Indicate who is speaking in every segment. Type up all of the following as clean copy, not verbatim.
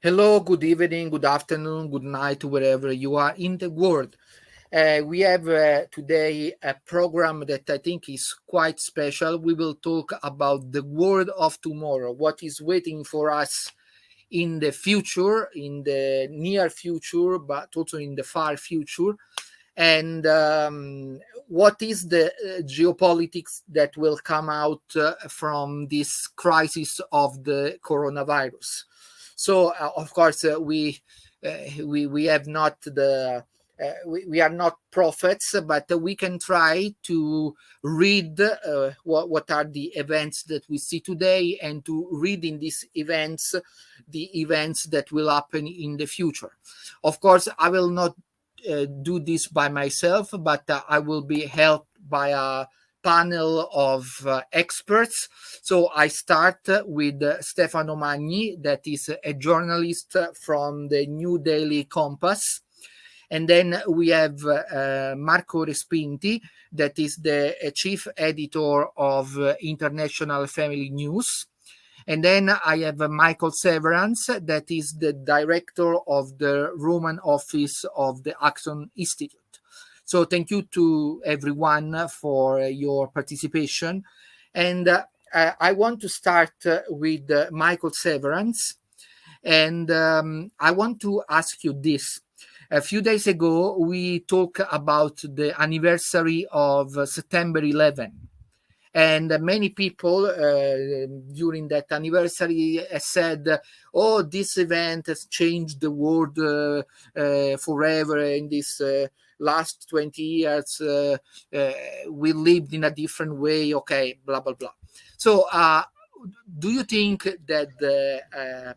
Speaker 1: Hello, good evening, good afternoon, good night, wherever you are in the world. We have today a program that I think is quite special. We will talk about the world of tomorrow, what is waiting for us in the future, in the near future, but also in the far future. And what is the geopolitics that will come out from this crisis of the coronavirus? So, of course, we have not the we are not prophets, but we can try to read what are the events that we see today, and to read in these events the events that will happen in the future. Of course, I will not do this by myself, but I will be helped by a panel of experts. So I start with Stefano Magni, that is a journalist from the New Daily Compass. And then we have Marco Respinti, that is the chief editor of International Family News. And then I have Michael Severance, that is the director of the Roman office of the Axon Institute. So thank you to everyone for your participation. And I want to start with Michael Severance. And I want to ask you this. A few days ago, we talked about the anniversary of September 11. And many people during that anniversary said, oh, this event has changed the world forever. In this last 20 years, we lived in a different way. Okay, blah, blah, blah. So do you think that the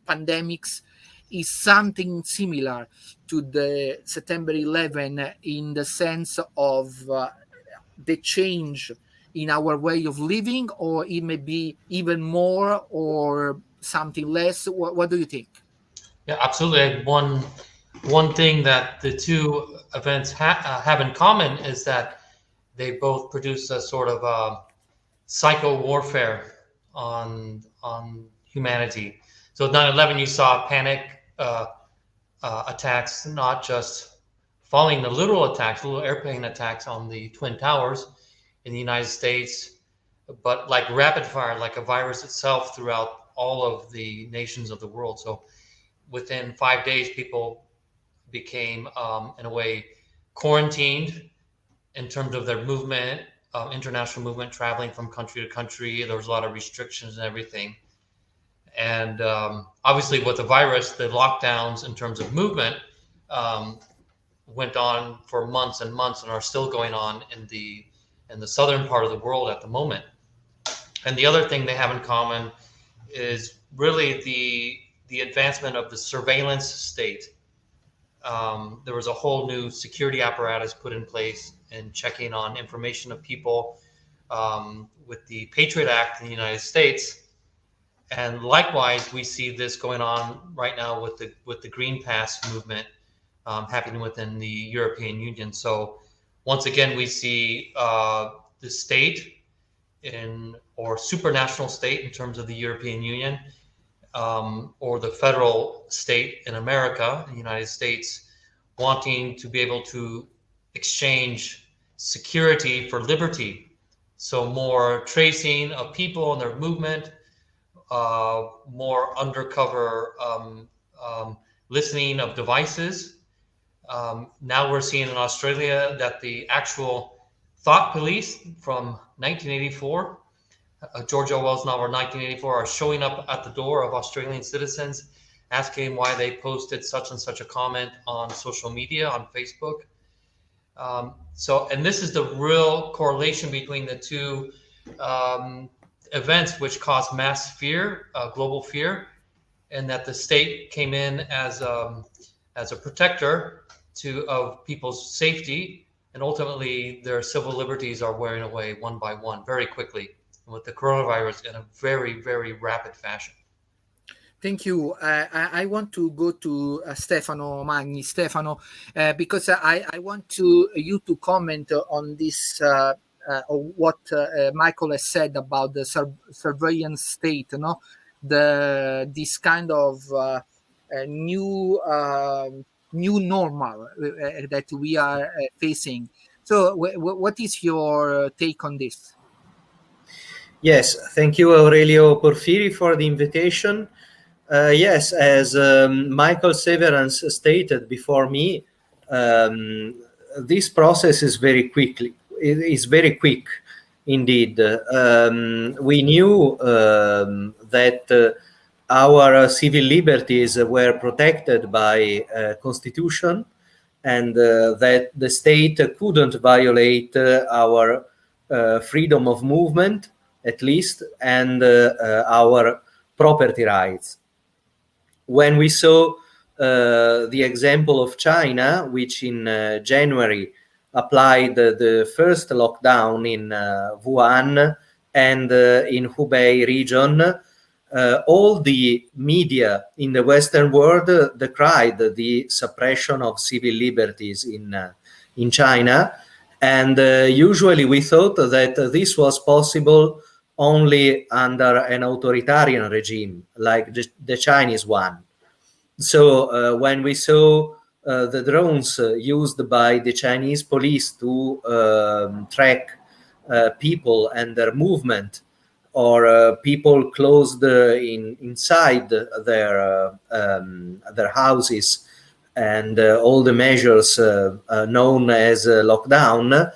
Speaker 1: pandemics is something similar to the September 11 in the sense of the change in our way of living, or it may be even more or something less? What do you think?
Speaker 2: Yeah, absolutely. One thing that the two events have in common is that they both produce a sort of psycho warfare on humanity. So 9/11, you saw panic attacks, not just following the literal attacks, little airplane attacks on the Twin Towers in the United States, but like rapid fire, like a virus itself throughout all of the nations of the world. So within 5 days, people became, in a way, quarantined in terms of their movement, international movement, traveling from country to country. There was a lot of restrictions and everything. And obviously, with the virus, the lockdowns in terms of movement um, went on for months and months, and are still going on in the southern part of the world at the moment. And the other thing they have in common is really the advancement of the surveillance state. There was a whole new security apparatus put in place in checking on information of people with the Patriot Act in the United States. And likewise, we see this going on right now with the Green Pass movement happening within the European Union. So once again, we see the state or supranational state in terms of the European Union, or the federal state in America, in the United States, wanting to be able to exchange security for liberty. So more tracing of people and their movement, more undercover listening of devices. Now we're seeing in Australia that the actual thought police from 1984, George Orwell's novel 1984, are showing up at the door of Australian citizens, asking why they posted such and such a comment on social media, on Facebook. And this is the real correlation between the two events, which caused mass fear, global fear, and that the state came in as a protector of people's safety, and ultimately their civil liberties are wearing away one by one very quickly, with the coronavirus in a very, very rapid fashion.
Speaker 1: Thank you. I want to go to Stefano Magni. Stefano, because I want you to comment on this, what Michael has said about the surveillance state. This kind of new normal that we are facing. So, what is your take on this?
Speaker 3: Yes, thank you, Aurelio Porfiri, for the invitation. Yes, as Michael Severance stated before me, this process is very quickly. It is very quick, indeed. We knew that our civil liberties were protected by Constitution, and that the state couldn't violate our freedom of movement, at least, and our property rights. When we saw the example of China, which in January applied the first lockdown in Wuhan and in Hubei region, all the media in the Western world decried the suppression of civil liberties in China. And usually we thought that this was possible only under an authoritarian regime like the Chinese one. So when we saw the drones used by the Chinese police to track people and their movement, or people closed inside their houses, and all the measures known as lockdown,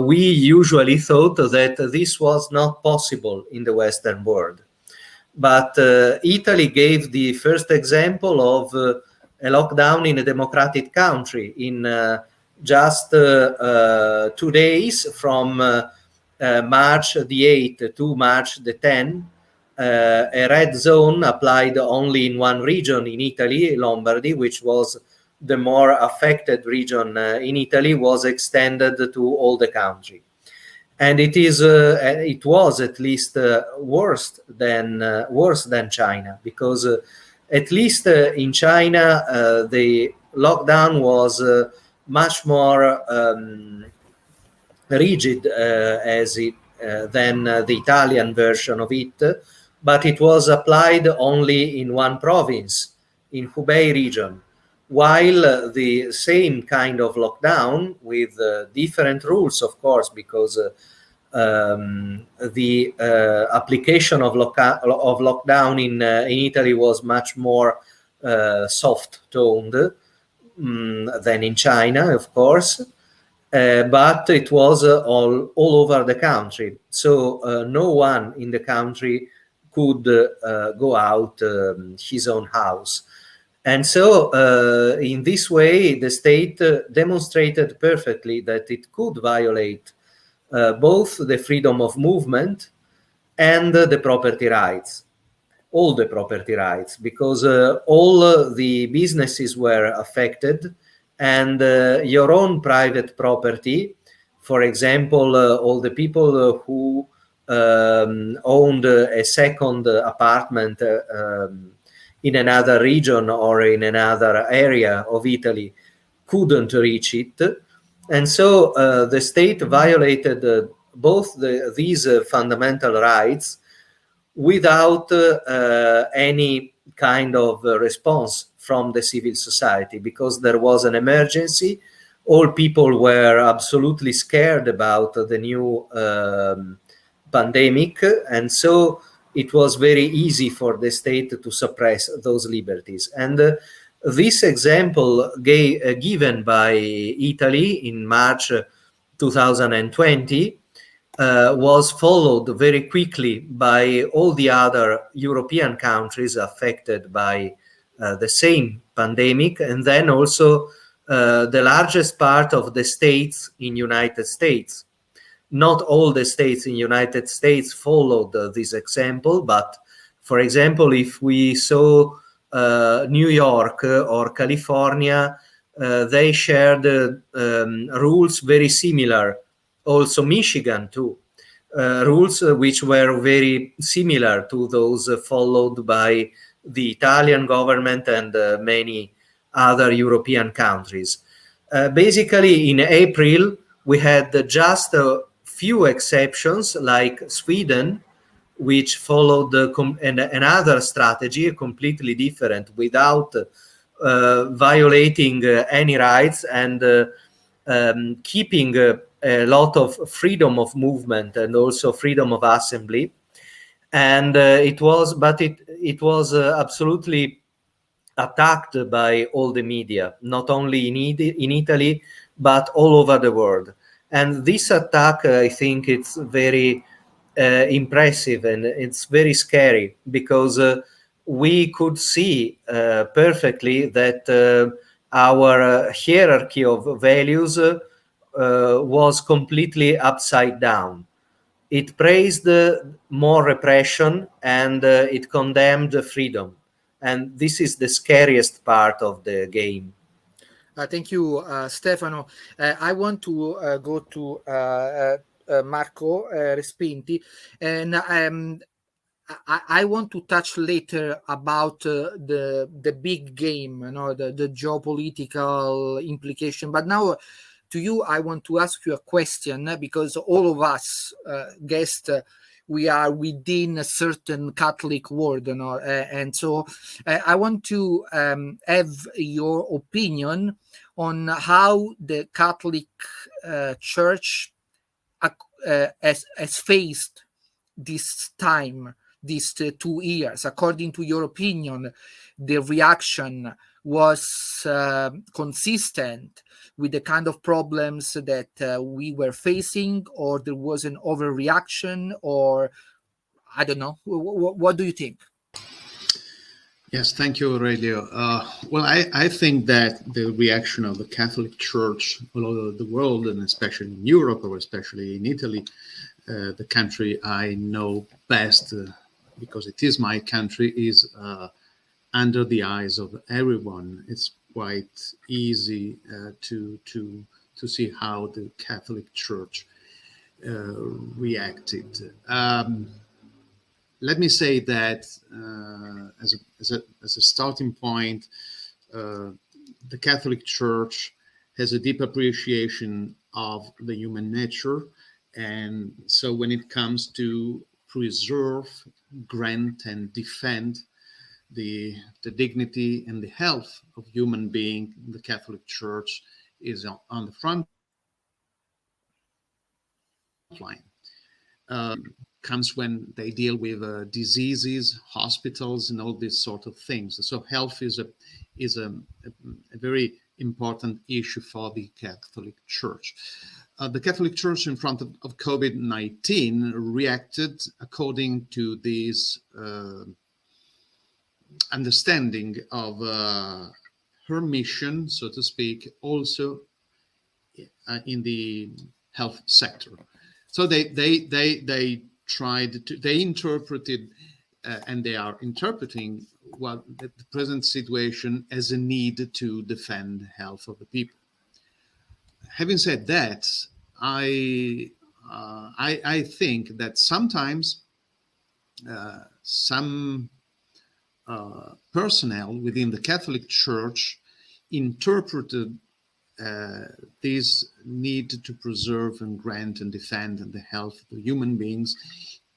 Speaker 3: we usually thought that this was not possible in the Western world. But Italy gave the first example of a lockdown in a democratic country in just 2 days, from March the 8th to March the 10th. A red zone applied only in one region in Italy, Lombardy, which was the more affected region in Italy, was extended to all the country. And it was at least worse than China, because at least in China the lockdown was much more rigid than the Italian version of it, but it was applied only in one province, in Hubei region, while the same kind of lockdown, with different rules, of course, because the application of lockdown in Italy was much more soft-toned than in China, of course, but it was all over the country. So no one in the country could go out his own house. And so in this way, the state demonstrated perfectly that it could violate both the freedom of movement and the property rights, all the property rights, because all the businesses were affected, and your own private property, for example, all the people who owned a second apartment in another region or in another area of Italy, couldn't reach it. And so the state violated both these fundamental rights without any kind of response from the civil society, because there was an emergency. All people were absolutely scared about the new pandemic, and so it was very easy for the state to suppress those liberties. And this example given by Italy in March 2020 was followed very quickly by all the other European countries affected by the same pandemic, and then also the largest part of the states in United States. Not all the states in United States followed this example, but for example, if we saw New York or California, they shared rules very similar. Also Michigan too, rules which were very similar to those followed by the Italian government and many other European countries. Basically, in April, we had just a few exceptions, like Sweden, which followed another strategy, completely different, without violating any rights and keeping a lot of freedom of movement and also freedom of assembly. And it was absolutely attacked by all the media, not only in Italy, but all over the world. And this attack, I think it's very impressive, and it's very scary, because we could see perfectly that our hierarchy of values was completely upside down. It praised more repression, and it condemned freedom. And this is the scariest part of the game.
Speaker 1: Thank you, Stefano. I want to go to Marco Respinti, and I want to touch later about the big game, the geopolitical implication. But now, to you, I want to ask you a question, because all of us guests, we are within a certain Catholic world, and so I want to have your opinion on how the Catholic Church has faced this time, these 2 years. According to your opinion, the reaction was consistent with the kind of problems that we were facing, or there was an overreaction, or I don't know. What do you think?
Speaker 4: Yes, thank you, Aurelio. Well, I think that the reaction of the Catholic Church all over the world, and especially in Europe, or especially in Italy, the country I know best, because it is my country, is under the eyes of everyone. It's quite easy to see how the Catholic Church reacted. Let me say that as a starting point, the Catholic Church has a deep appreciation of the human nature, and so when it comes to preserve, grant, and defend the dignity and the health of human being, the Catholic Church is on the front line. Comes when they deal with diseases, hospitals, and all these sort of things. So health is a very important issue for the Catholic Church. The Catholic Church, in front of COVID-19, reacted according to this understanding of her mission, so to speak, also in the health sector. So they interpreted and they are interpreting the present situation as a need to defend the health of the people. Having said that, I think that sometimes some personnel within the Catholic Church interpreted this need to preserve and grant and defend the health of the human beings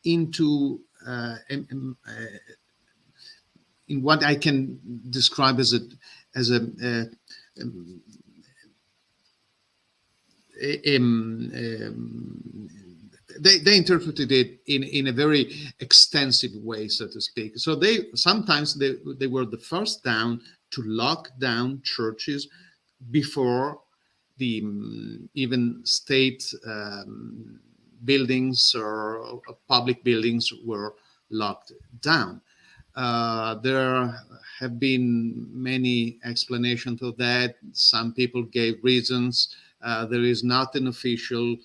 Speaker 4: into in what I can describe as they interpreted it in a very extensive way, so to speak. So they were the first down to lock down churches before the even state buildings or public buildings were locked down. There have been many explanations of that. Some people gave reasons. There is not an official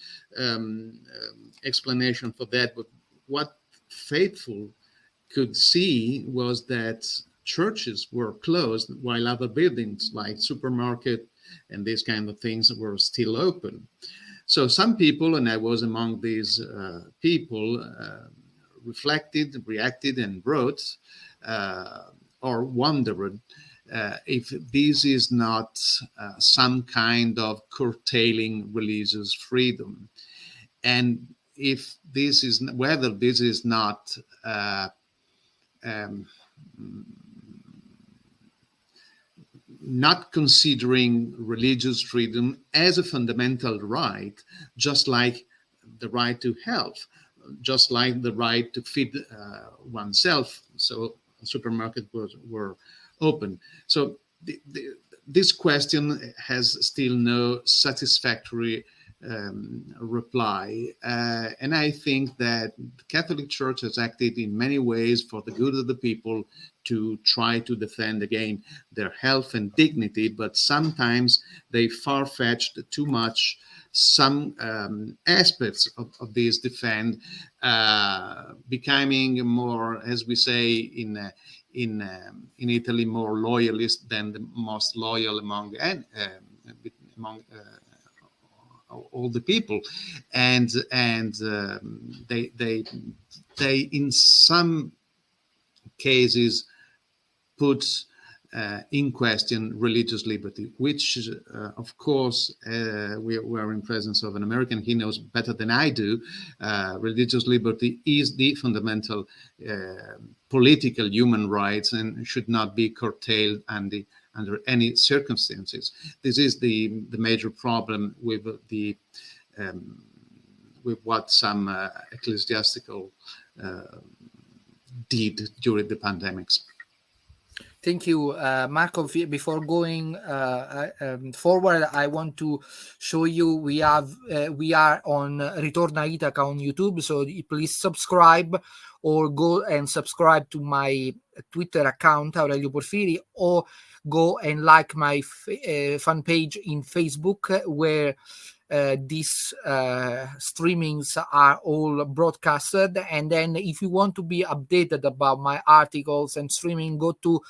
Speaker 4: explanation for that, but what faithful could see was that churches were closed while other buildings like supermarket and these kind of things were still open. So some people, and I was among these people, reflected, reacted, and wrote or wondered if this is not some kind of curtailing religious freedom. And if this is whether this is not not considering religious freedom as a fundamental right, just like the right to health, just like the right to feed oneself. So supermarkets were open. So this question has still no satisfactory reply. And I think that the Catholic Church has acted in many ways for the good of the people to try to defend again their health and dignity, but sometimes they far-fetched too much some aspects of this defense, becoming more, as we say in Italy, more loyalist than the most loyal among all the people, and they in some cases put in question religious liberty, which of course we are in presence of an American. He knows better than I do. Religious liberty is the fundamental political human rights and should not be curtailed under any circumstances. This is the major problem with what some ecclesiastical did during the pandemics.
Speaker 1: Thank you, Marco. Before going forward, I want to show you we are on Ritorna Itaca on YouTube, so please subscribe or go and subscribe to my Twitter account, Aurelio Porfiri, or go and like my fan page in Facebook, where these streamings are all broadcasted. And then if you want to be updated about my articles and streaming, go to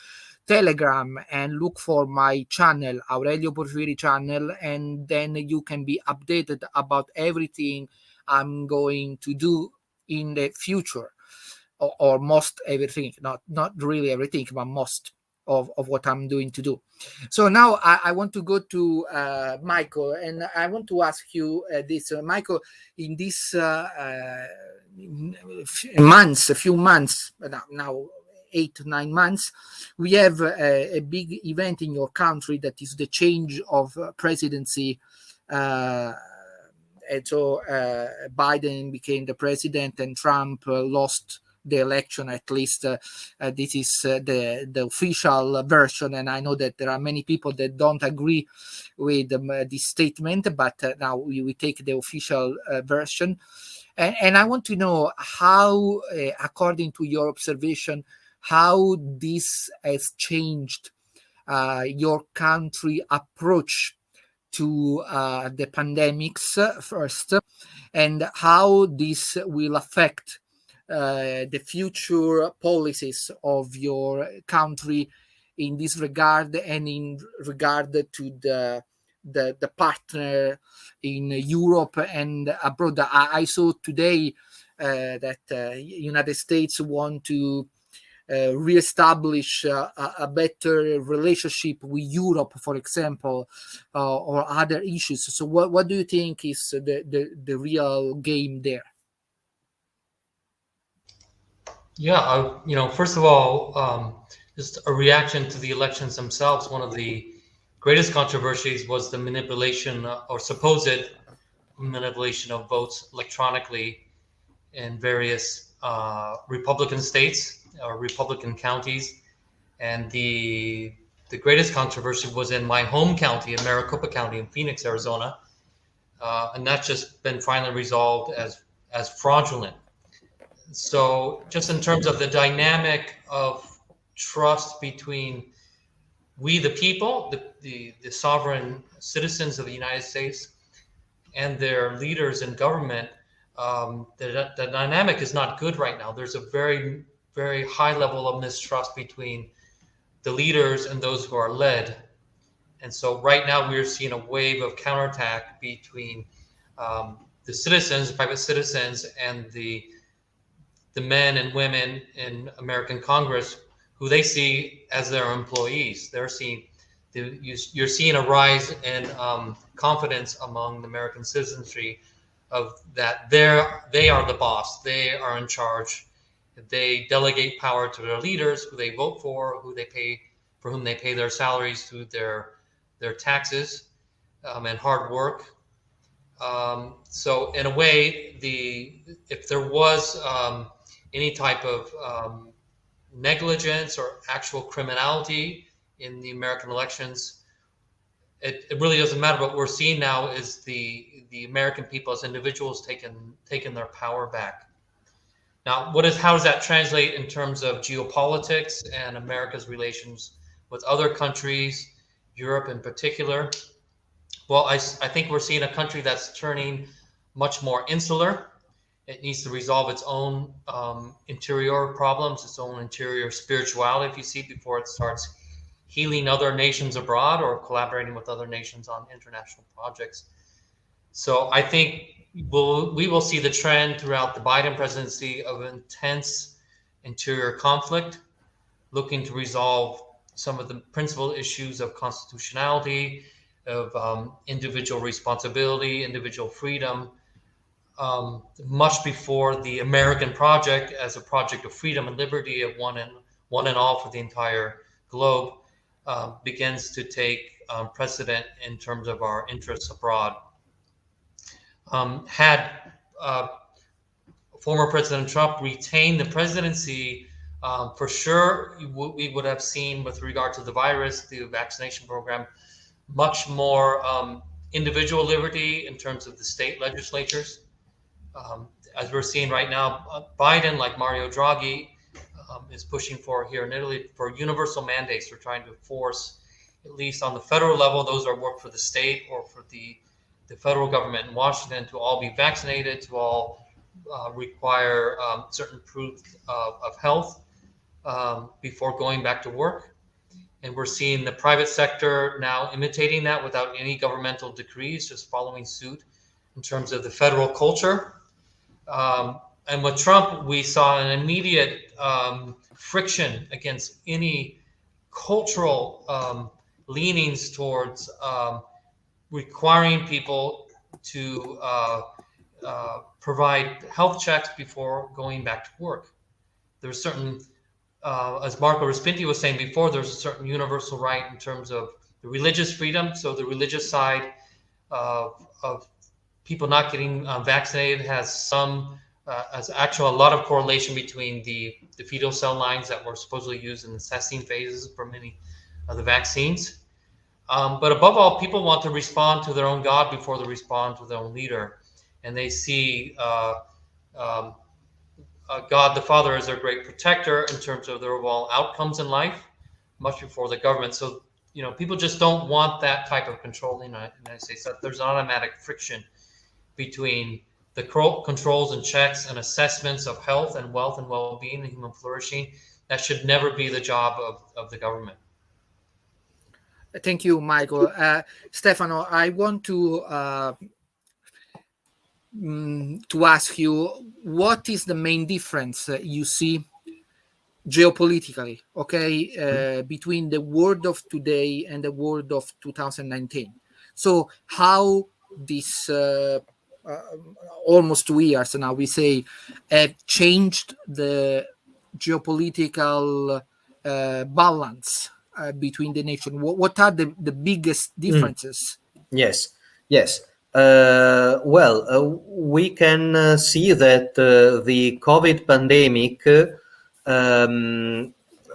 Speaker 1: Telegram and look for my channel, Aurelio Porfiri channel, and then you can be updated about everything I'm going to do in the future, or most everything, not really everything, but most of what I'm doing to do. So now I want to go to Michael, and I want to ask you this, Michael. In this few months now, 8 to 9 months, we have a big event in your country that is the change of presidency. And so Biden became the president and Trump lost the election. At least this is the official version. And I know that there are many people that don't agree with this statement, but now we take the official version. And I want to know how, according to your observation, how this has changed your country approach to the pandemics first, and how this will affect the future policies of your country in this regard, and in regard to the partner in Europe and abroad. I saw today that United States want to reestablish a better relationship with Europe, for example, or other issues. So what do you think is the real game there?
Speaker 2: Yeah, first of all, just a reaction to the elections themselves. One of the greatest controversies was the manipulation or supposed manipulation of votes electronically in various Republican states or Republican counties, and the greatest controversy was in my home county, in Maricopa County in Phoenix, Arizona, and that's just been finally resolved as fraudulent. So just in terms of the dynamic of trust between we the people, the sovereign citizens of the United States, and their leaders in government, the dynamic is not good right now. There's a very, very high level of mistrust between the leaders and those who are led. And so right now we're seeing a wave of counterattack between the citizens, private citizens, and the men and women in American Congress who they see as their employees. You're seeing a rise in confidence among the American citizenry of that they are the boss, they are in charge, they delegate power to their leaders, who they vote for, who they pay, for whom they pay their salaries through their taxes and hard work. So in a way, if there was any type of negligence or actual criminality in the American elections, it really doesn't matter. What we're seeing now is the American people as individuals taking their power back. Now, how does that translate in terms of geopolitics and America's relations with other countries, Europe in particular? Well, I think we're seeing a country that's turning much more insular. It needs to resolve its own interior problems, its own interior spirituality, if you see, before it starts healing other nations abroad or collaborating with other nations on international projects. So I think we will see the trend throughout the Biden presidency of intense interior conflict, looking to resolve some of the principal issues of constitutionality, of individual responsibility, individual freedom, much before the American project as a project of freedom and liberty of one and all for the entire globe begins to take precedent in terms of our interests abroad. Had former President Trump retained the presidency, for sure we would have seen, with regard to the virus, the vaccination program, much more individual liberty in terms of the state legislatures. As we're seeing right now, Biden, like Mario Draghi, is pushing for here in Italy for universal mandates. We're trying to force, at least on the federal level, those that work for the state or for the federal government in Washington, to all be vaccinated, to all require certain proof of health before going back to work. And we're seeing the private sector now imitating that without any governmental decrees, just following suit in terms of the federal culture. And with Trump, we saw an immediate friction against any cultural leanings towards requiring people to provide health checks before going back to work. There's certain, as Marco Respinti was saying before, there's a certain universal right in terms of the religious freedom. So the religious side of people not getting vaccinated has a lot of correlation between the fetal cell lines that were supposedly used in the testing phases for many of the vaccines. But above all, people want to respond to their own God before they respond to their own leader. And they see God the Father as their great protector in terms of their overall outcomes in life, much before the government. So, people just don't want that type of control in the United States. So there's an automatic friction between the controls and checks and assessments of health and wealth and well-being and human flourishing. That should never be the job of the government.
Speaker 1: Thank you, Michael. Stefano, I want to ask you, what is the main difference you see geopolitically, between the world of today and the world of 2019? So how this almost 2 years now, we say, have changed the geopolitical balance between the nation? What are the biggest differences?
Speaker 3: Yes. We can see that the COVID pandemic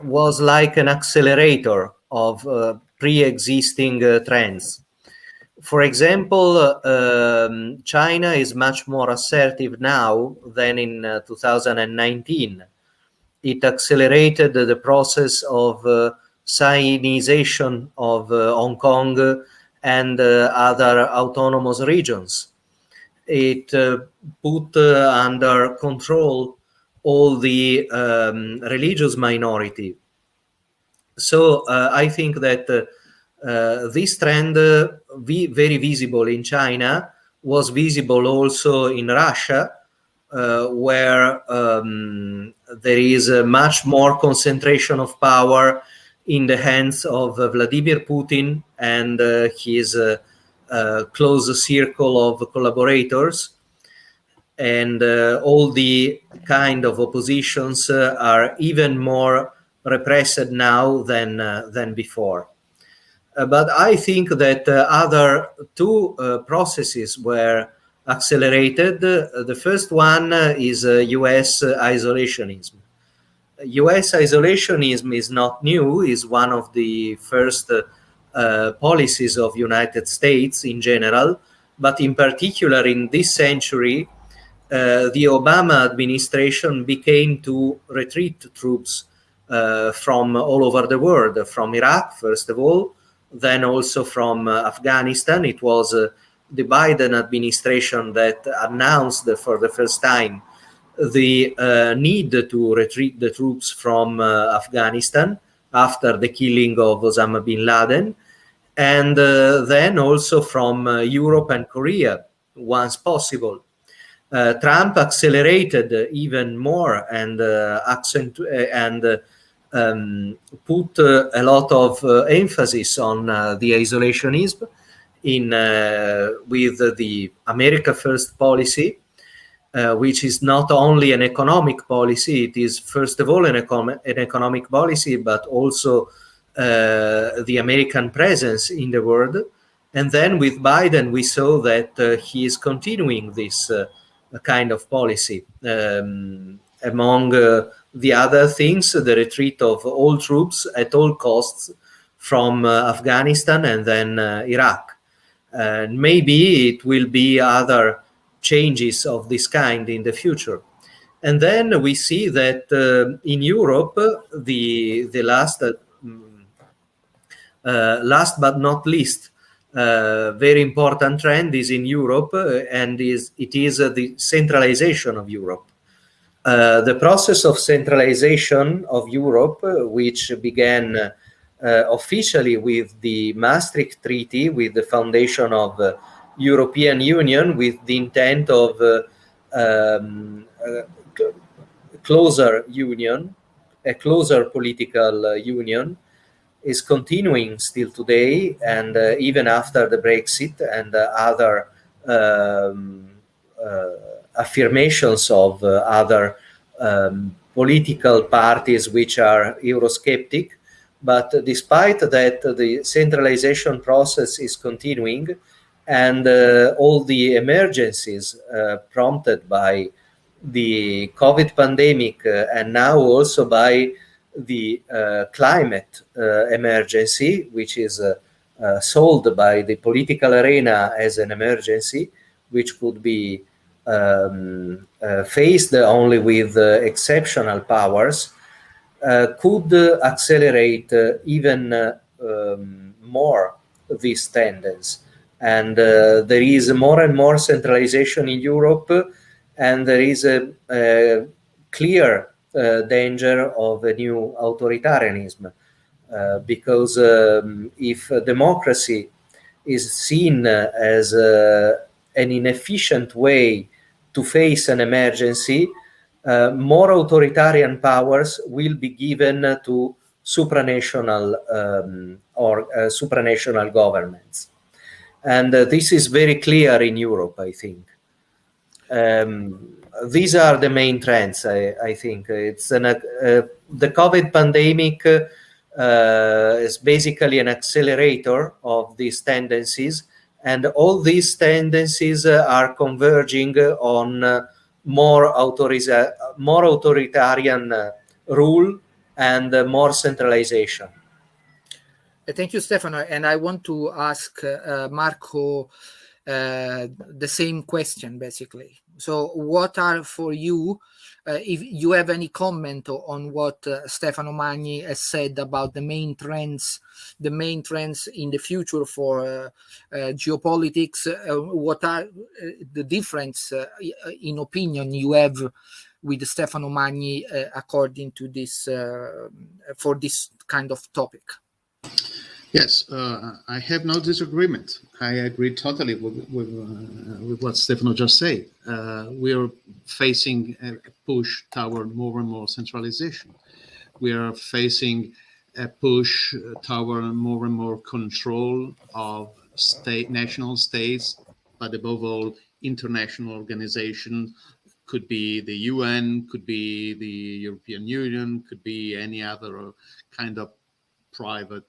Speaker 3: was like an accelerator of pre-existing trends. For example, China is much more assertive now than in 2019. It accelerated the process of Siamization of Hong Kong and other autonomous regions. It put under control all the religious minority. So I think that this trend, very visible in China, was visible also in Russia, where there is a much more concentration of power in the hands of Vladimir Putin and his close circle of collaborators. and all the kind of oppositions are even more repressed now than before. But I think that other two processes were accelerated. The first one is US isolationism. US isolationism is not new, is one of the first policies of United States in general, but in particular in this century, the Obama administration began to retreat troops from all over the world, from Iraq, first of all, then also from Afghanistan. It was the Biden administration that announced for the first time the need to retreat the troops from Afghanistan after the killing of Osama bin Laden, and then also from Europe and Korea once possible. Trump accelerated even more and put a lot of emphasis on the isolationism with the America First policy, which is not only an economic policy. It is first of all an economic policy, but also the American presence in the world. And then with Biden, we saw that he is continuing this kind of policy. Among the other things, the retreat of all troops at all costs from Afghanistan and then Iraq. Maybe it will be other changes of this kind in the future. And then we see that in Europe, the last but not least, very important trend is in Europe, and it is the centralization of Europe. The process of centralization of Europe, which began officially with the Maastricht Treaty, with the foundation of European Union, with the intent of closer union, a closer political union, is continuing still today, and even after the Brexit and other affirmations of other political parties which are Eurosceptic. But despite that, the centralization process is continuing, and all the emergencies prompted by the COVID pandemic and now also by the climate emergency, which is sold by the political arena as an emergency, which could be faced only with exceptional powers, could accelerate even more this tendency. And there is more and more centralization in Europe, and there is a clear danger of a new authoritarianism, because if democracy is seen as an inefficient way to face an emergency, more authoritarian powers will be given to supranational or supranational governments. And this is very clear in Europe, I think. These are the main trends, I think. It's the COVID pandemic is basically an accelerator of these tendencies, and all these tendencies are converging on more authoritarian rule and more centralization.
Speaker 1: Thank you, Stefano. And I want to ask Marco the same question, basically. So what are for you, if you have any comment on what Stefano Magni has said about the main trends in the future for geopolitics, what are the difference in opinion you have with Stefano Magni according to this, for this kind of topic?
Speaker 4: Yes, I have no disagreement. I agree totally with what Stefano just said. We are facing a push toward more and more centralization. We are facing a push toward more and more control of national states, but above all, international organization. Could be the UN, could be the European Union, could be any other kind of private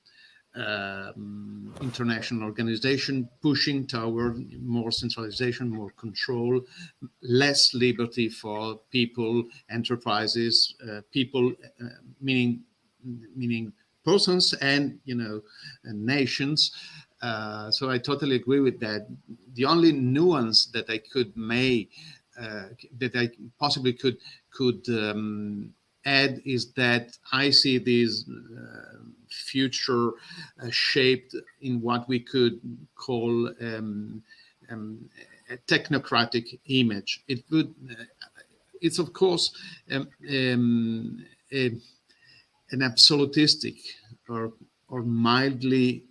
Speaker 4: international organization pushing toward more centralization, more control, less liberty for people, enterprises, people, meaning persons and nations. So I totally agree with that. The only nuance that I could make, that I possibly could add, is that I see these future shaped in what we could call a technocratic image. It's of course an absolutistic or mildly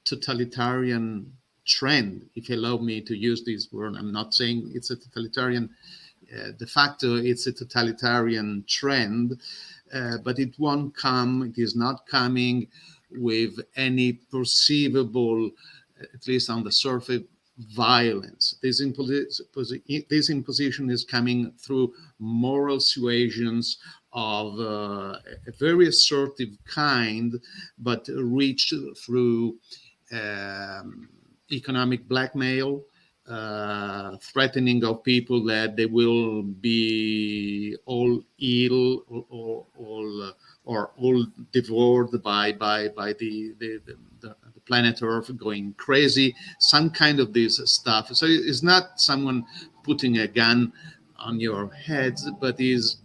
Speaker 4: totalitarian trend, if you allow me to use this word. I'm not saying it's a totalitarian. De facto, it's a totalitarian trend, but it won't come. It is not coming with any perceivable, at least on the surface, violence. This imposition is coming through moral suasions of a very assertive kind, but reached through economic blackmail, threatening of people that they will be all ill or all devoured by the planet Earth going crazy, some kind of this stuff. So it's not someone putting a gun on your heads, but is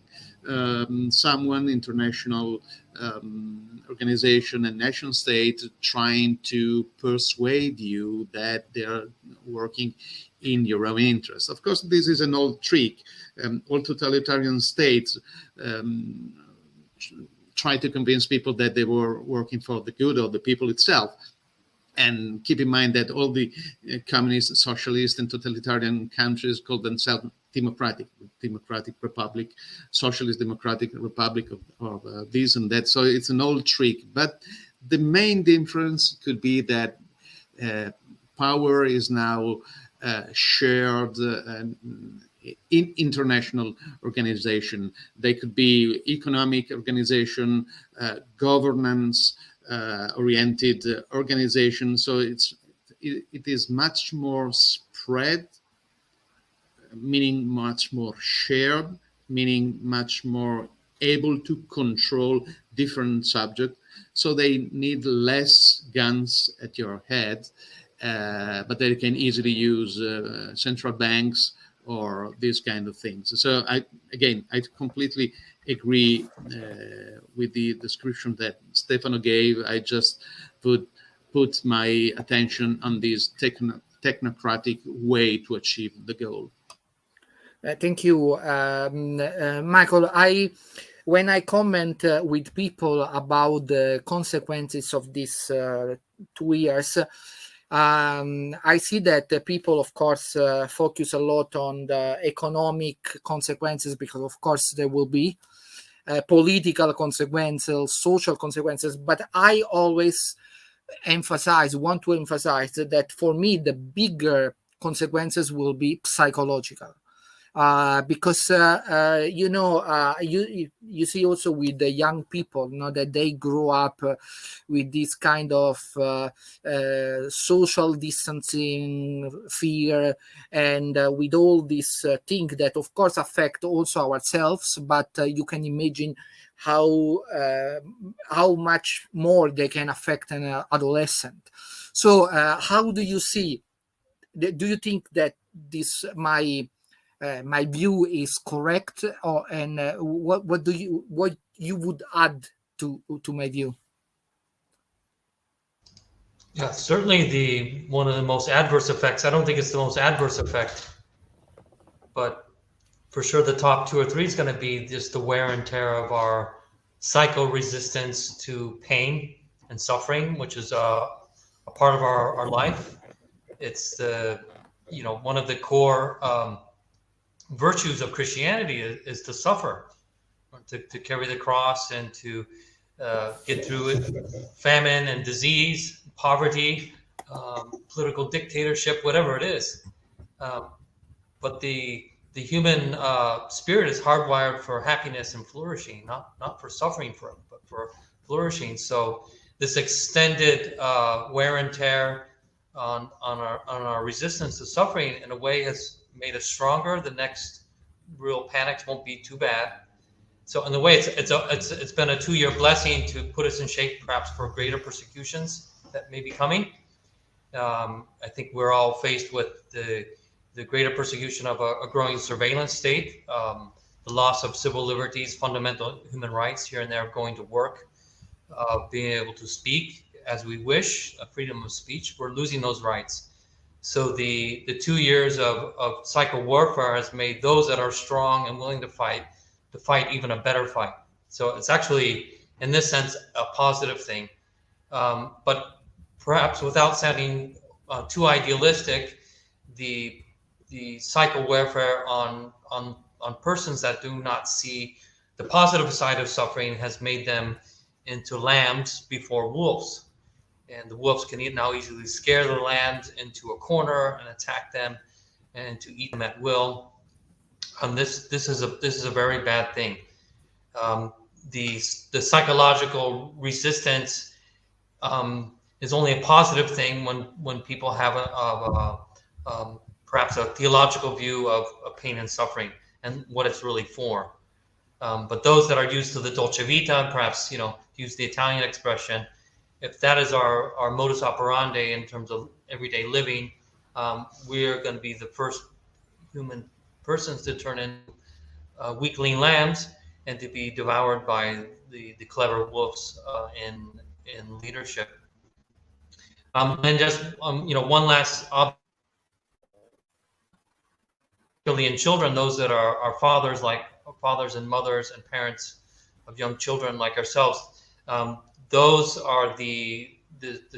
Speaker 4: someone, international organization and nation state, trying to persuade you that they're working in your own interest. Of course, this is an old trick. All totalitarian states try to convince people that they were working for the good of the people itself. And keep in mind that all the communist, socialist, and totalitarian countries call themselves democratic republic, socialist democratic republic of this and that. So it's an old trick. But the main difference could be that power is now shared in international organization. They could be economic organization, governance oriented organization. So it is much more spread, meaning much more shared, meaning much more able to control different subjects. So they need less guns at your head, but they can easily use central banks or these kind of things. So I completely agree with the description that Stefano gave. I just put my attention on this technocratic way to achieve the goal.
Speaker 1: Thank you, Michael. When I comment with people about the consequences of these 2 years, I see that the people, of course, focus a lot on the economic consequences, because, of course, there will be political consequences, social consequences. But I always want to emphasize that for me, the bigger consequences will be psychological. Because you see also with the young people, that they grow up with this kind of social distancing fear, and with all these things that of course affect also ourselves, but you can imagine how much more they can affect an adolescent. So how do you see? Do you think that this my view is correct, and what you would add to my view?
Speaker 2: Yeah, certainly one of the most adverse effects. I don't think it's the most adverse effect, but for sure the top 2 or 3 is going to be just the wear and tear of our psycho resistance to pain and suffering, which is a part of our life. It's one of the core virtues of Christianity is to suffer, to carry the cross, and to get through it, famine and disease, poverty, political dictatorship, whatever it is. but the human spirit is hardwired for happiness and flourishing, not for suffering, but for flourishing. So this extended wear and tear on our resistance to suffering, in a way, has made us stronger. The next real panics won't be too bad. So in a way, it's been a 2-year blessing to put us in shape, perhaps, for greater persecutions that may be coming. I think we're all faced with the greater persecution of a growing surveillance state, the loss of civil liberties, fundamental human rights here and there, going to work, being able to speak as we wish, freedom of speech. We're losing those rights. So the 2 years of psycho warfare has made those that are strong and willing to fight even a better fight. So it's actually, in this sense, a positive thing. But perhaps without sounding too idealistic, the psycho warfare on persons that do not see the positive side of suffering has made them into lambs before wolves. And the wolves can now easily scare the lambs into a corner and attack them and to eat them at will. This is a very bad thing. The psychological resistance is only a positive thing when people have perhaps a theological view of pain and suffering and what it's really for. But those that are used to the dolce vita, and perhaps, use the Italian expression, if that is our modus operandi in terms of everyday living, we're going to be the first human persons to turn into weakling lambs and to be devoured by the clever wolves in leadership. And just one last in children, those that are fathers, like fathers and mothers and parents of young children like ourselves, those are the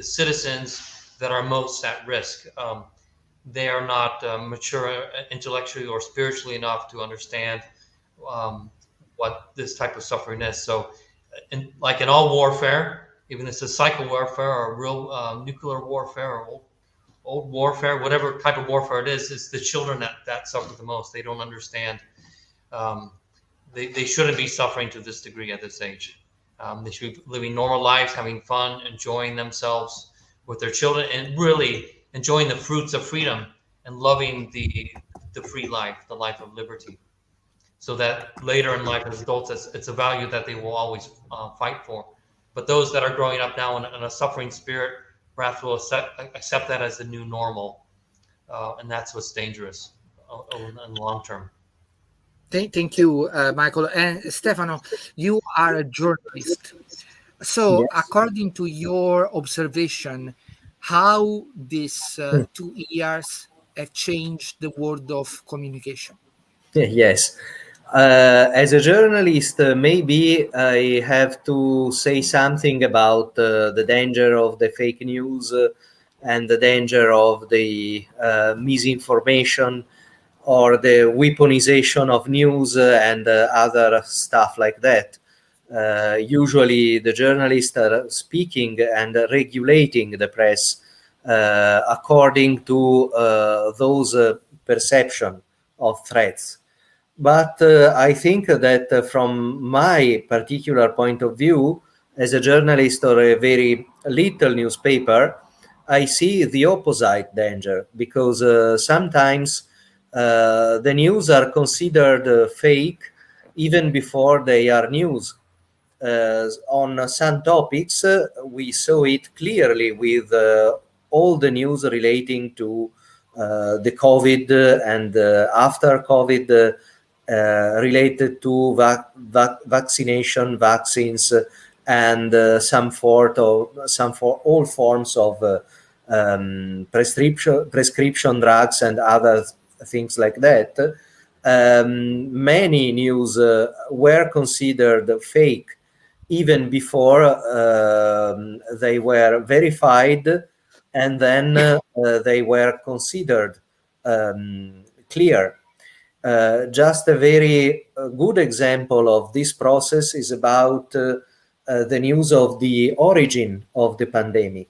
Speaker 2: citizens that are most at risk. They are not mature intellectually or spiritually enough to understand what this type of suffering is. So, like in all warfare, even if it's a psycho warfare or real nuclear warfare or old warfare, whatever type of warfare it is, it's the children that suffer the most. They don't understand. They shouldn't be suffering to this degree at this age. They should be living normal lives, having fun, enjoying themselves with their children, and really enjoying the fruits of freedom and loving the free life, the life of liberty. So that later in life as adults, it's a value that they will always fight for. But those that are growing up now in a suffering spirit, perhaps will accept that as the new normal. And that's what's dangerous in the long term.
Speaker 1: Thank you, Michael. And Stefano, you are a journalist. So, yes, according to your observation, how these 2 years have changed the world of communication?
Speaker 3: Yes. As a journalist, maybe I have to say something about the danger of the fake news and the danger of the misinformation or the weaponization of news and other stuff like that. Usually the journalists are speaking and regulating the press according to those perception of threats. But I think that from my particular point of view, as a journalist or a very little newspaper, I see the opposite danger, because sometimes the news are considered fake even before they are news. On some topics, we saw it clearly with all the news relating to the COVID and after COVID, related to vaccination, vaccines, and for all forms of prescription drugs and other things like that. Many news were considered fake even before they were verified, and then they were considered clear. Just a very good example of this process is about the news of the origin of the pandemic.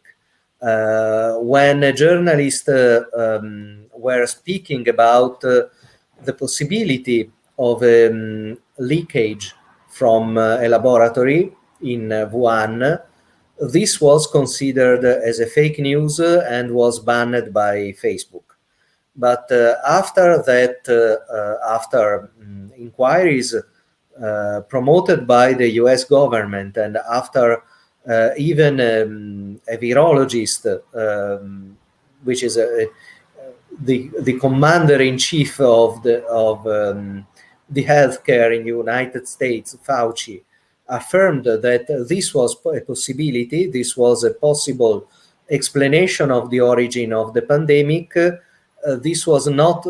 Speaker 3: When a journalist were speaking about the possibility of leakage from a laboratory in Wuhan, this was considered as a fake news and was banned by Facebook. But after that, after inquiries promoted by the US government, and after even a virologist, which is the commander-in-chief of the healthcare in the United States, Fauci, affirmed that this was a possibility, this was a possible explanation of the origin of the pandemic. This was not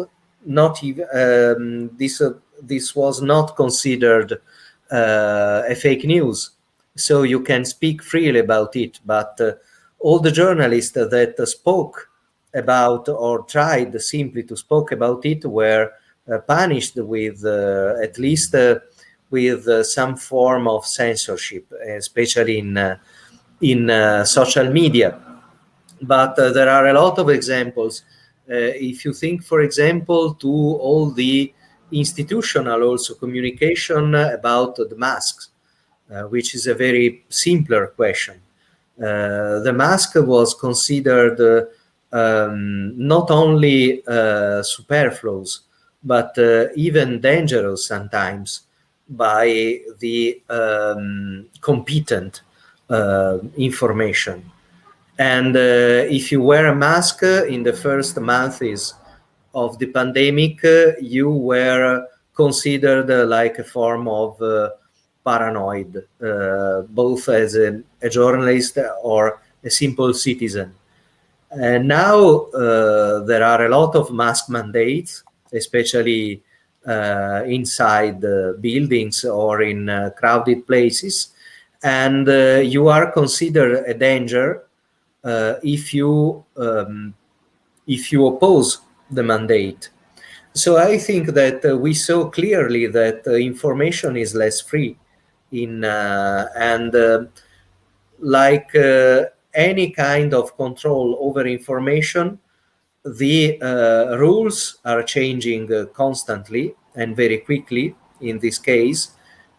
Speaker 3: even this was not considered a fake news, so you can speak freely about it. But all the journalists that spoke about or tried simply to speak about it were punished with at least with some form of censorship, especially in social media. But there are a lot of examples. If you think, for example, to all the institutional also communication about the masks, which is a very simpler question. The mask was considered not only superfluous, but even dangerous sometimes by the competent information. And if you wear a mask in the first months of the pandemic, you were considered like a form of paranoid, both as a journalist or a simple citizen. And now there are a lot of mask mandates, especially inside buildings or in crowded places, and you are considered a danger if you oppose the mandate. So I think that we saw clearly that information is less free like any kind of control over information, the rules are changing constantly and very quickly in this case,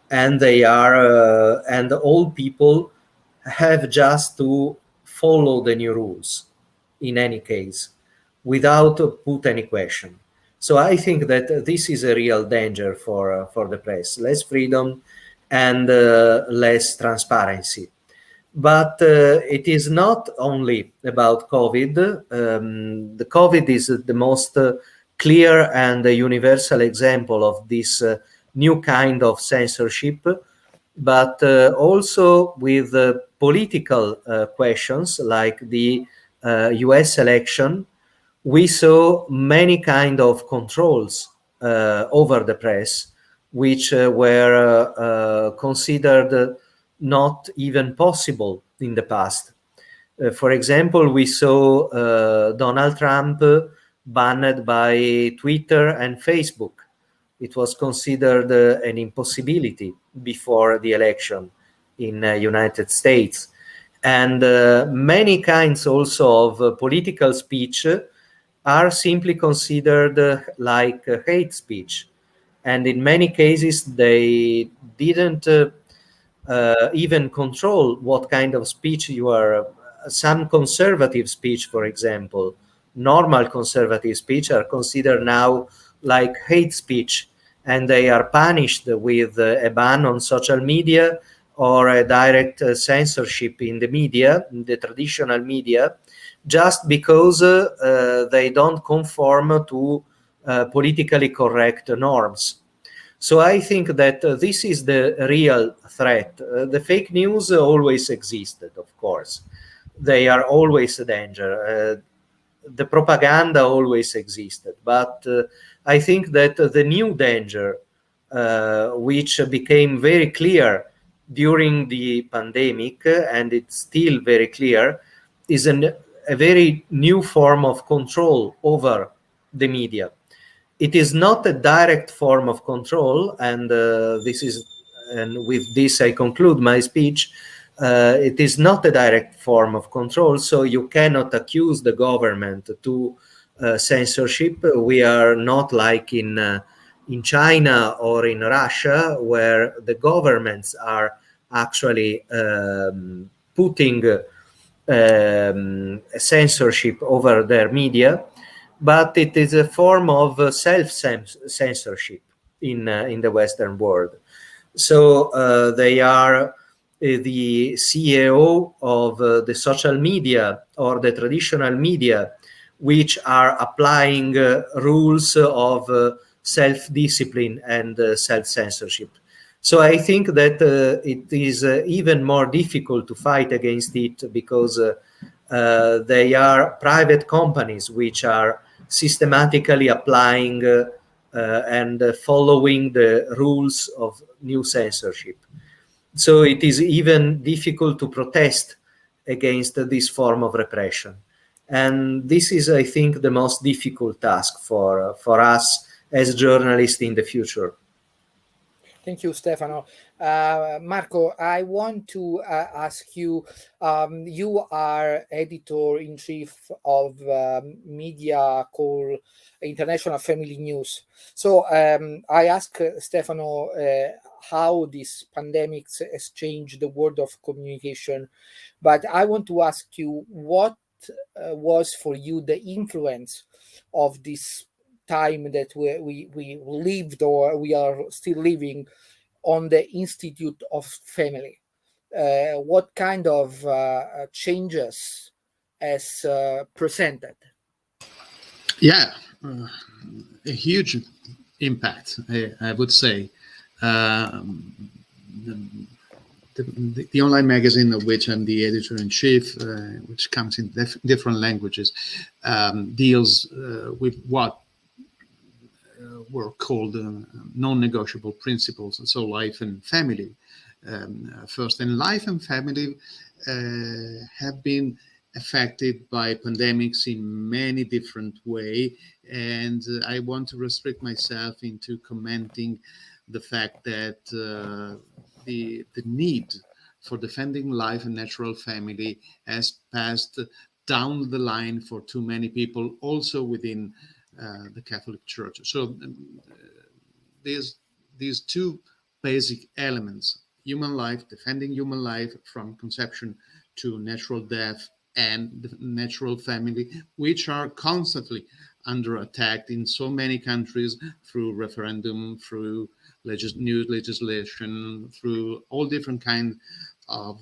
Speaker 3: and they are and all people have just to follow the new rules in any case without put any question. So I think that this is a real danger for the press: less freedom and less transparency. But it is not only about COVID. The COVID is the most clear and universal example of this new kind of censorship, but also with political questions like the US election. We saw many kind of controls over the press, which were considered not even possible in the past. For example, we saw Donald Trump banned by Twitter and Facebook. It was considered an impossibility before the election in United States. And many kinds also of political speech are simply considered like hate speech. And in many cases, they didn't even control what kind of speech you are. Some conservative speech, for example, normal conservative speech, are considered now like hate speech, and they are punished with a ban on social media or a direct censorship in the media, in the traditional media, just because they don't conform to politically correct norms. So I think that this is the real threat. The fake news always existed, of course. They are always a danger. The propaganda always existed. But I think that the new danger, which became very clear during the pandemic, and it's still very clear, is a very new form of control over the media. It is not a direct form of control, and with this I conclude my speech. It is not a direct form of control, so you cannot accuse the government to censorship. We are not like in China or in Russia, where the governments are actually putting censorship over their media, but it is a form of self-censorship in the Western world. So they are the CEO of the social media or the traditional media, which are applying rules of self-discipline and self-censorship. So I think that it is even more difficult to fight against it, because they are private companies which are systematically applying and following the rules of new censorship. So it is even difficult to protest against this form of repression. And this is, I think, the most difficult task for us as journalists in the future.
Speaker 1: Thank you, Stefano. Marco, I want to ask you, you are editor-in-chief of media called International Family News. So I asked Stefano how this pandemic has changed the world of communication. But I want to ask you, what was for you the influence of this time that we lived, or we are still living, on the Institute of Family? What kind of changes as presented?
Speaker 4: Yeah, a huge impact, I would say. The online magazine of which I'm the editor-in-chief, which comes in different languages, deals with what were called non-negotiable principles, so life and family first. And life and family have been affected by pandemics in many different ways, and I want to restrict myself into commenting the fact that the need for defending life and natural family has passed down the line for too many people, also within the Catholic Church. So there's these two basic elements: human life, defending human life from conception to natural death, and the natural family, which are constantly under attack in so many countries through referendum, through new legislation, through all different kinds of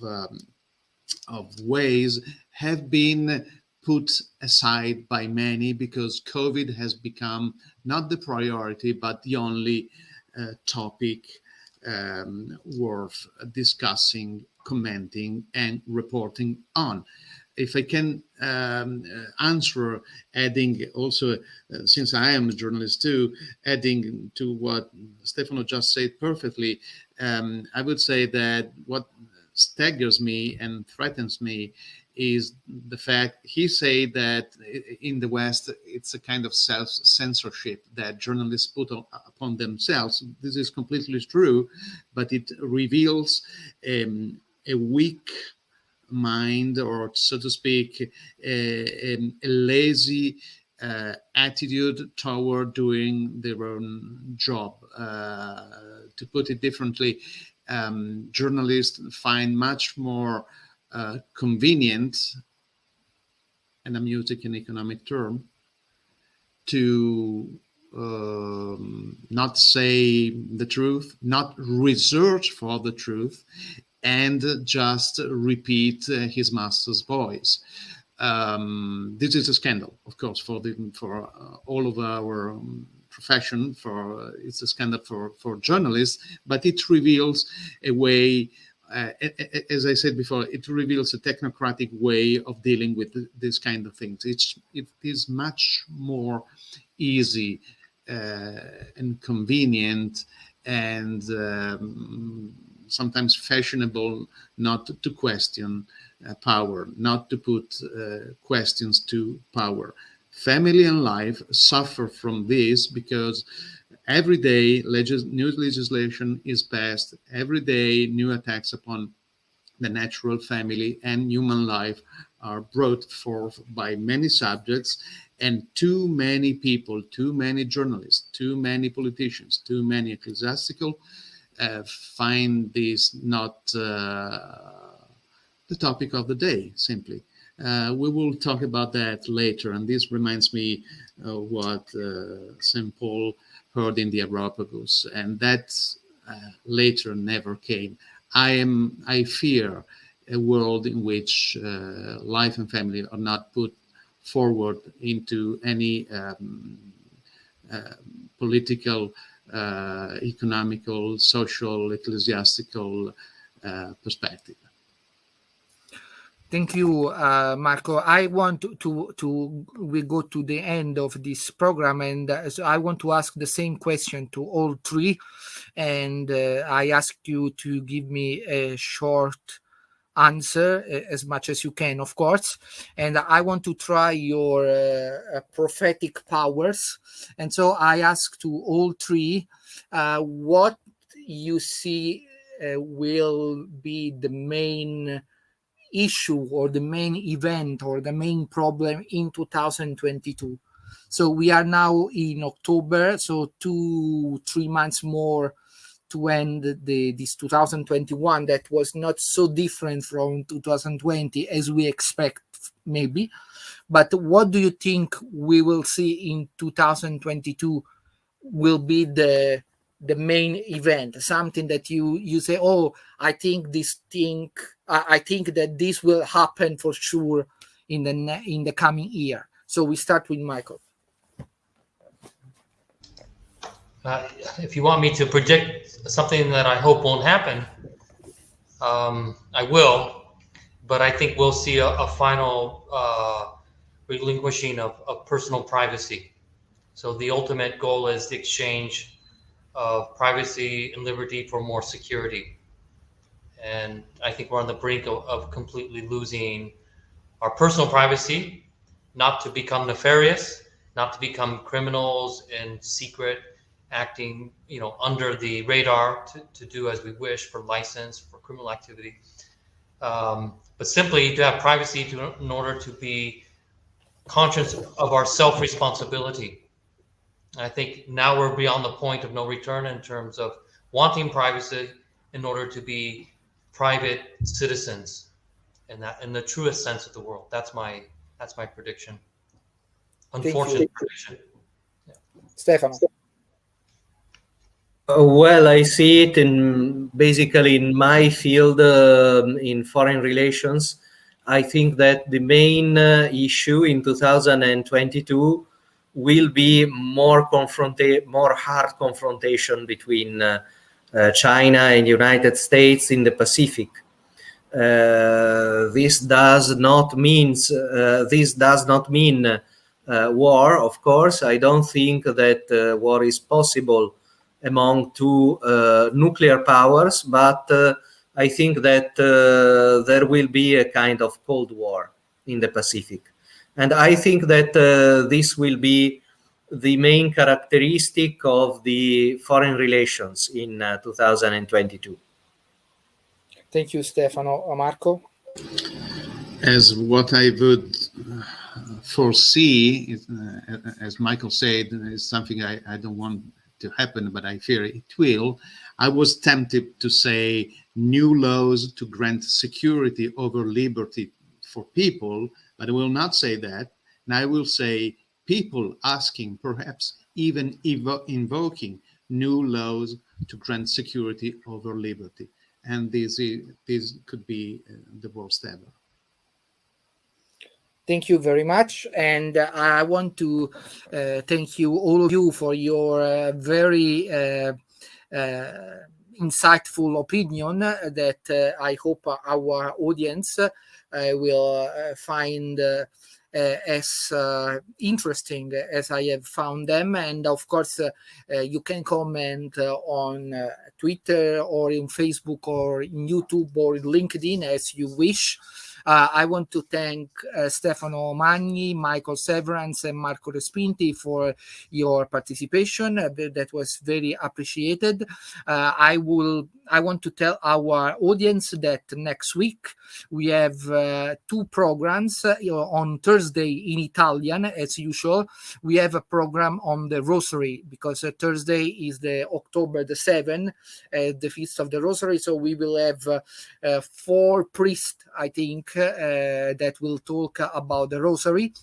Speaker 4: ways, have been put aside by many, because COVID has become not the priority, but the only topic worth discussing, commenting, and reporting on. If I can answer, adding also, since I am a journalist too, adding to what Stefano just said perfectly, I would say that what staggers me and threatens me is the fact he said that in the West it's a kind of self-censorship that journalists put upon themselves. This is completely true, but it reveals a weak mind, or so to speak, a lazy attitude toward doing their own job. To put it differently, journalists find much more convenient, and I'm using an economic term, to not say the truth, not research for the truth, and just repeat his master's voice. This is a scandal, of course, for all of our profession. It's a scandal for journalists, but it reveals a way. As I said before, it reveals a technocratic way of dealing with this kind of things. It is much more easy and convenient, and sometimes fashionable, not to question power, not to put questions to power. Family and life suffer from this, because every day new legislation is passed, every day new attacks upon the natural family and human life are brought forth by many subjects, and too many people, too many journalists, too many politicians, too many ecclesiastical find this not the topic of the day, simply. We will talk about that later, and this reminds me of what St. Paul heard in the Areopagus, and that later never came. I fear a world in which life and family are not put forward into any political, economical, social, ecclesiastical perspective.
Speaker 1: Thank you, Marco. I want to we go to the end of this program, and so I want to ask the same question to all three, and I ask you to give me a short answer, as much as you can, of course, and I want to try your prophetic powers. And so I ask to all three what you see will be the main issue or the main event or the main problem in 2022. So we are now in October, so 2-3 months more to end this 2021 that was not so different from 2020 as we expect, maybe. But what do you think we will see in 2022 will be the main event, something that you say, oh, I think that this will happen for sure in the coming year? So we start with Michael.
Speaker 2: If you want me to predict something that I hope won't happen, I will, but I think we'll see a final relinquishing of personal privacy. So the ultimate goal is the exchange of privacy and liberty for more security. And I think we're on the brink of completely losing our personal privacy, not to become nefarious, not to become criminals in secret, acting, under the radar to do as we wish for license, for criminal activity, but simply to have privacy in order to be conscious of our self-responsibility. I think now we're beyond the point of no return in terms of wanting privacy in order to be private citizens, and that in the truest sense of the word. That's my prediction. Unfortunate prediction.
Speaker 1: Yeah. Stefano.
Speaker 3: Well, I see it basically in my field, in foreign relations. I think that the main issue in 2022 will be more hard confrontation between China and United States in the Pacific. This does not mean war. Of course, I don't think that war is possible among two nuclear powers, but I think that there will be a kind of Cold War in the Pacific. And I think that this will be the main characteristic of the foreign relations in 2022.
Speaker 1: Thank you, Stefano. Marco?
Speaker 4: As what I would foresee, as Michael said, is something I don't want to happen, but I fear it will. I was tempted to say new laws to grant security over liberty for people, but I will not say that. And I will say people asking, perhaps even invoking new laws to grant security over liberty. And this could be the worst ever.
Speaker 1: Thank you very much. And I want to thank you, all of you, for your very insightful opinion that I hope our audience will find as interesting as I have found them. And of course, you can comment on Twitter or in Facebook or in YouTube or in LinkedIn as you wish. I want to thank Stefano Magni, Michael Severance, and Marco Respinti for your participation. That was very appreciated. I want to tell our audience that next week we have 2 programs. On Thursday in Italian, as usual, we have a program on the Rosary, because Thursday is the October the 7th, the Feast of the Rosary. So we will have 4 priests, I think, that will talk about the Rosary.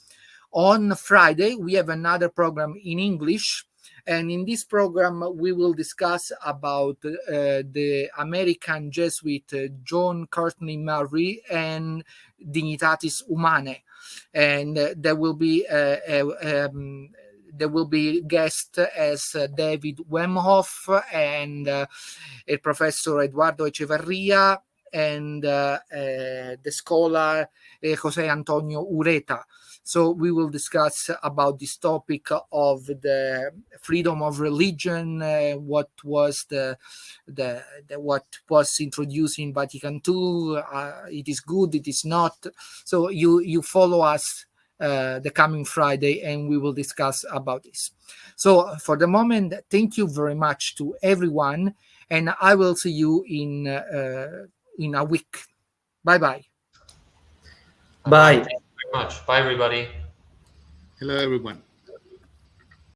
Speaker 1: On Friday, we have another program in English. And in this program, we will discuss about the American Jesuit John Courtney Murray and Dignitatis Humanae. And there will be guests as David Wemhoff and Professor Eduardo Echevarria and the scholar Jose Antonio Ureta. So we will discuss about this topic of the freedom of religion, what was what was introduced in Vatican II. It is good, it is not. So you follow us the coming Friday, and we will discuss about this. So for the moment, thank you very much to everyone, and I will see you in a week. Bye-bye.
Speaker 3: Bye.
Speaker 2: Thank you very much. Bye, everybody.
Speaker 4: Hello, everyone.